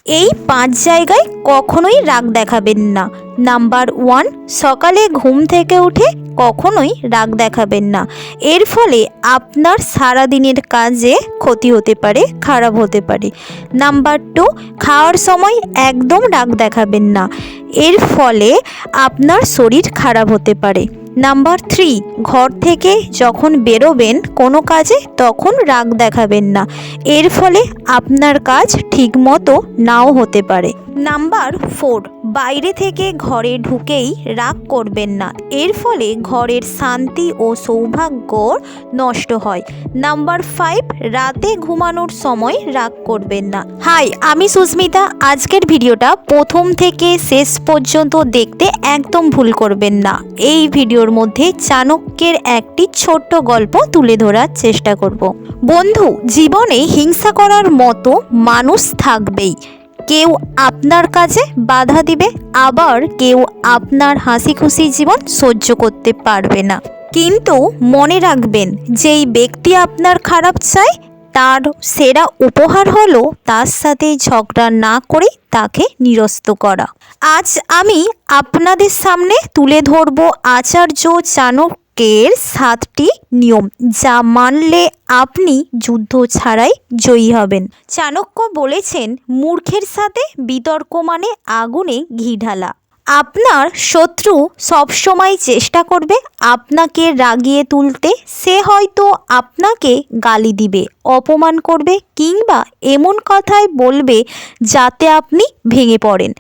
এই 5 জায়গায় কখনোই রাগ দেখাবেন না। নাম্বার 1, সকালে ঘুম থেকে উঠে কখনোই রাগ দেখাবেন না। এর ফলে আপনার সারাদিনের কাজে ক্ষতি হতে পারে, খারাপ হতে পারে। নাম্বার 2, খাওয়ার সময় একদম রাগ দেখাবেন না। এর ফলে আপনার শরীর খারাপ হতে পারে। নাম্বার 3, ঘর থেকে যখন বেরোবেন কোনো কাজে তখন রাগ দেখাবেন না। এর ফলে আপনার কাজ ঠিকমতো নাও হতে পারে। নাম্বার 4, বাইরে থেকে ঘরে ঢুকেই রাগ করবেন না। এর ফলে ঘরের শান্তি ও সৌভাগ্য নষ্ট হয়। নাম্বার 5, রাতে ঘুমানোর সময় রাগ করবেন না। হাই, আমি সুস্মিতা। আজকের ভিডিওটা প্রথম থেকে শেষ পর্যন্ত দেখতে একদম ভুল করবেন না। এই ভিডিওর মধ্যে চাণক্যের একটি ছোট্ট গল্প তুলে ধরার চেষ্টা করব। বন্ধু, জীবনে হিংসা করার মতো মানুষ থাকবেই। কেউ আপনার কাজে বাধা দিবে, আবার কেউ আপনার হাসি খুশি জীবন সহ্য করতে পারবে না। কিন্তু মনে রাখবেন, যেই ব্যক্তি আপনার খারাপ চায় তার সেরা উপহার হলো তার সাথে ঝগড়া না করে তাকে নিরস্ত করা। আজ আমি আপনাদের সামনে তুলে ধরব আচার্য চাণক্যের 7টি নিয়ম, যা মানলে আপনি যুদ্ধ ছাড়াই জয়ী হবেন। চাণক্য বলেছেন, মূর্খের সাথে বিতর্ক মানে আগুনে ঘি ঢালা। আপনার শত্রু সবসময় চেষ্টা করবে আপনাকে রাগিয়ে তুলতে। সে হয়তো আপনাকে গালি দিবে, অপমান করবে কিংবা এমন কথাই বলবে যাতে আপনি ভেঙে পড়েন।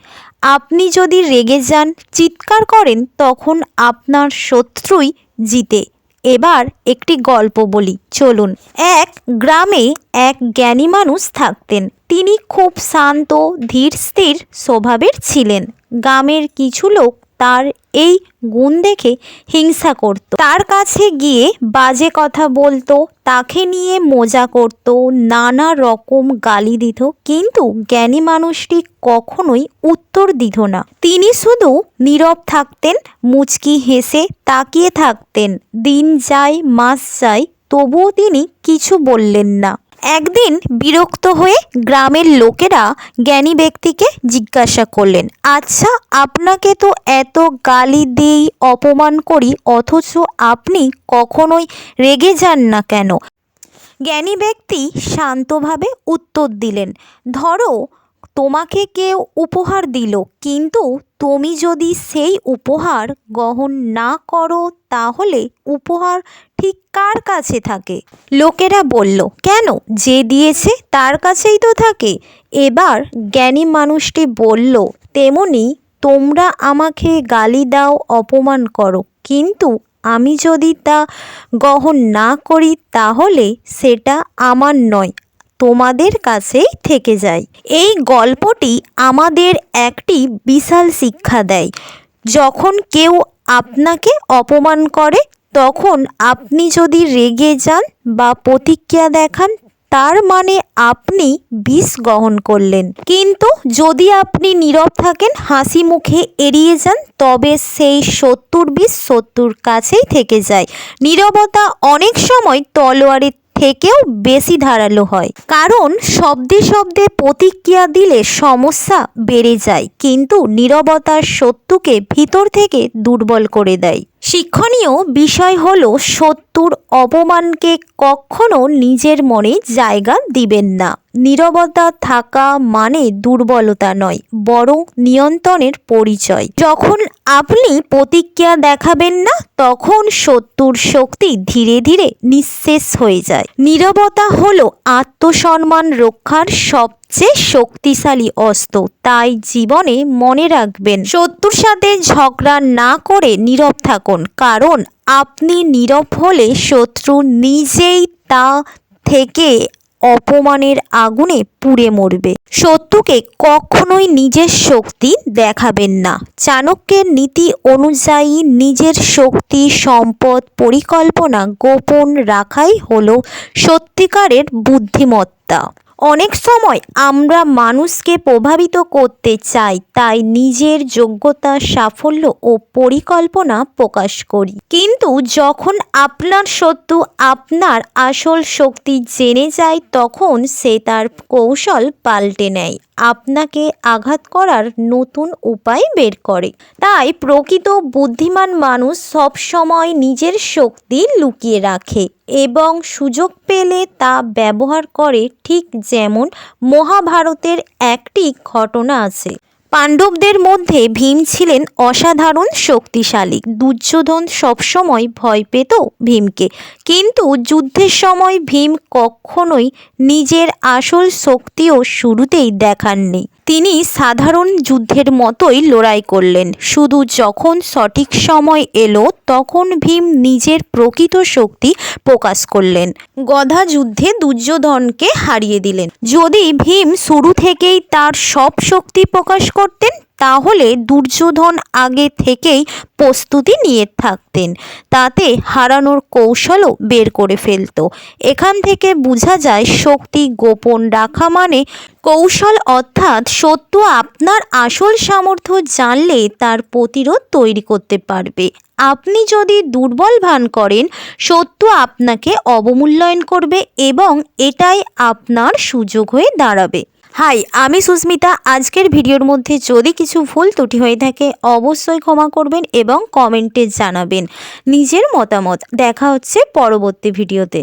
আপনি যদি রেগে যান, চিৎকার করেন, তখন আপনার শত্রুই জিতে। এবার একটি গল্প বলি, চলুন। এক গ্রামে এক জ্ঞানী মানুষ থাকতেন। তিনি খুব শান্ত, ধীর স্থির স্বভাবের ছিলেন। গ্রামের কিছু লোক তার এই গুণ দেখে হিংসা করত, তার কাছে গিয়ে বাজে কথা বলতো, তাকে নিয়ে মজা করত, নানা রকম গালি দিত। কিন্তু জ্ঞানী মানুষটি কখনোই উত্তর দিত না। তিনি শুধু নীরব থাকতেন, মুচকি হেসে তাকিয়ে থাকতেন। দিন যায়, মাস যায়, তবুও তিনি কিছু বললেন না। একদিন বিরক্ত হয়ে গ্রামের লোকেরা জ্ঞানী ব্যক্তিকে জিজ্ঞাসা করলেন, আচ্ছা, আপনাকে তো এত গালি দিই, অপমান করি, অথচ আপনি কখনোই রেগে যান না কেন? জ্ঞানী ব্যক্তি শান্তভাবে উত্তর দিলেন, ধরো তোমাকে কেউ উপহার দিল, কিন্তু তুমি যদি সেই উপহার গ্রহণ না করো তাহলে উপহার ঠিক কার কাছে থাকে? লোকেরা বলল, কেন, যে দিয়েছে তার কাছেই তো থাকে। এবার জ্ঞানী মানুষটি বলল, তেমনি তোমরা আমাকে গালি দাও, অপমান করো, কিন্তু আমি যদি তা গ্রহণ না করি তাহলে সেটা আমার নয়, তোমাদের কাছেই থেকে যায়। এই গল্পটি আমাদের একটি বিশাল শিক্ষা দেয়। যখন কেউ আপনাকে অপমান করে তখন আপনি যদি রেগে যান বা প্রতিক্রিয়া দেখান, তার মানে আপনি বিষ গ্রহণ করলেন। কিন্তু যদি আপনি নীরব থাকেন, হাসি মুখে এড়িয়ে যান, তবে সেই শত্রুর বিষ শত্রুর কাছেই থেকে যায়। নীরবতা অনেক সময় তলোয়ারের থেকেও বেশি ধারালো হয়, কারণ শব্দে শব্দে প্রতিক্রিয়া দিলে সমস্যা বেড়ে যায়, কিন্তু নীরবতা শত্রুকে ভিতর থেকে দুর্বল করে দেয়। শিক্ষণীয় বিষয় হলো, শত্রুর অপমানকে কখনো নিজের মনে জায়গা দিবেন না। নীরবতা থাকা মানে দুর্বলতা নয়, বরং নিয়ন্ত্রণের পরিচয়। যখন আপনি প্রতিক্রিয়া দেখাবেন না, তখন শত্রুর শক্তি ধীরে ধীরে নিঃশেষ হয়ে যায়। নীরবতা হলো আত্মসম্মান রক্ষার সবচেয়ে শক্তিশালী অস্ত্র। তাই জীবনে মনে রাখবেন, শত্রুর সাথে ঝগড়া না করে নীরব থাকুন, কারণ আপনি নীরব হলে শত্রু নিজেই তা থেকে অপমানের আগুনে পুড়ে মরবে। শত্রুকে কখনোই নিজের শক্তি দেখাবেন না। চাণক্যের নীতি অনুযায়ী নিজের শক্তি, সম্পদ, পরিকল্পনা গোপন রাখাই হলো সত্যিকারের বুদ্ধিমত্তা। অনেক সময় আমরা মানুষকে প্রভাবিত করতে চাই, তাই নিজের যোগ্যতা, সাফল্য ও পরিকল্পনা প্রকাশ করি। কিন্তু যখন আপনার শত্রু আপনার আসল শক্তি জেনে যায়, তখন সে তার কৌশল পাল্টে নেয়। আপনাকে আঘাত করার নতুন উপায় বের করে। তাই প্রকৃত বুদ্ধিমান মানুষ সবসময় নিজের শক্তি লুকিয়ে রাখে এবং সুযোগ পেলে তা ব্যবহার করে, ঠিক যেমন মহাভারতের একটি ঘটনা আছে। পাণ্ডবদের মধ্যে ভীম ছিলেন অসাধারণ শক্তিশালী। দুর্যোধন সবসময় ভয় পেত ভীমকে, কিন্তু যুদ্ধের সময় ভীম কখনোই নিজের আসল শক্তিও শুরুতেই দেখাননি। তিনি সাধারণ যুদ্ধের মতোই লড়াই করলেন। শুধু যখন সঠিক সময় এলো তখন ভীম নিজের প্রকৃত শক্তি প্রকাশ করলেন। গদা যুদ্ধে দুর্যোধনকে হারিয়ে দিলেন। যদি ভীম শুরু থেকেই তার সব শক্তি প্রকাশ করতেন তাহলে দুর্যোধন আগে থেকেই প্রস্তুতি নিয়ে থাকতেন, তাতে হারানোর কৌশলও বের করে ফেলত। এখান থেকে বোঝা যায় শক্তি গোপন রাখা মানে কৌশল, অর্থাৎ শত্রু আপনার আসল সামর্থ্য জানলে তার প্রতিরোধ তৈরি করতে পারবে। আপনি যদি দুর্বল ভান করেন শত্রু আপনাকে অবমূল্যায়ন করবে এবং এটাই আপনার সুযোগ হয়ে দাঁড়াবে। হাই, আমি সুস্মিতা। আজকের ভিডিওর মধ্যে যদি কিছু ভুল ত্রুটি হয়ে থাকে অবশ্যই ক্ষমা করবেন এবং কমেন্টে জানাবেন নিজের মতামত। দেখা হচ্ছে পরবর্তী ভিডিওতে।